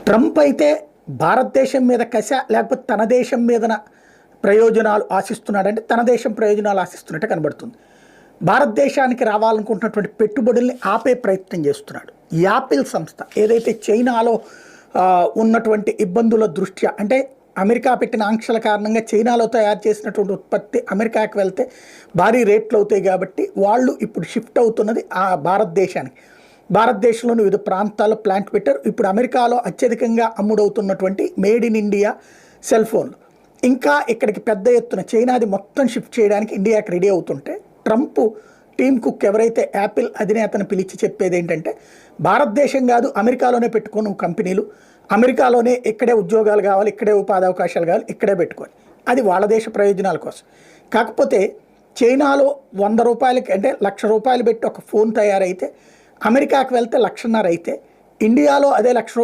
Trump అయితే భారతదేశం మీద కస లేకపోతే తన దేశం మీదన ప్రయోజనాలు ఆశిస్తున్నాడంటే తన దేశం ప్రయోజనాలు ఆశిస్తున్నట్టే కనబడుతుంది. భారతదేశానికి రావాలనుకుంటున్నటువంటి పెట్టుబడుల్ని ఆపే ప్రయత్నం చేస్తున్నాడు. యాపిల్ సంస్థ ఏదైతే చైనాలో ఉన్నటువంటి ఇబ్బందుల దృష్ట్యా, అంటే అమెరికా పెట్టిన ఆంక్షల కారణంగా చైనాలో తయారు చేసినటువంటి ఉత్పత్తి అమెరికాకి వెళ్తే భారీ రేట్లు అవుతాయి కాబట్టి వాళ్ళు ఇప్పుడు షిఫ్ట్ అవుతున్నది ఆ భారతదేశానికి. భారతదేశంలోని వివిధ ప్రాంతాల్లో ప్లాంట్ పెట్టారు. ఇప్పుడు అమెరికాలో అత్యధికంగా అమ్ముడవుతున్నటువంటి మేడ్ ఇన్ ఇండియా సెల్ ఫోన్లు ఇంకా ఇక్కడికి పెద్ద ఎత్తున చైనాది మొత్తం షిఫ్ట్ చేయడానికి ఇండియాకి రెడీ అవుతుంటే, ట్రంప్ టీమ్ కుక్ ఎవరైతే యాపిల్ అధినేతను పిలిచి చెప్పేది ఏంటంటే, భారతదేశం కాదు అమెరికాలోనే పెట్టుకున్న కంపెనీలు, అమెరికాలోనే ఇక్కడే ఉద్యోగాలు కావాలి, ఇక్కడే ఉపాధి అవకాశాలు కావాలి, ఇక్కడే పెట్టుకోవాలి. అది వాళ్ళ దేశ ప్రయోజనాల కోసం. కాకపోతే చైనాలో 100 రూపాయలకి అంటే ₹1,00,000 పెట్టి ఒక ఫోన్ తయారైతే అమెరికాకి వెళ్తే 1,50,000 అయితే, ఇండియాలో అదే ₹1,00,000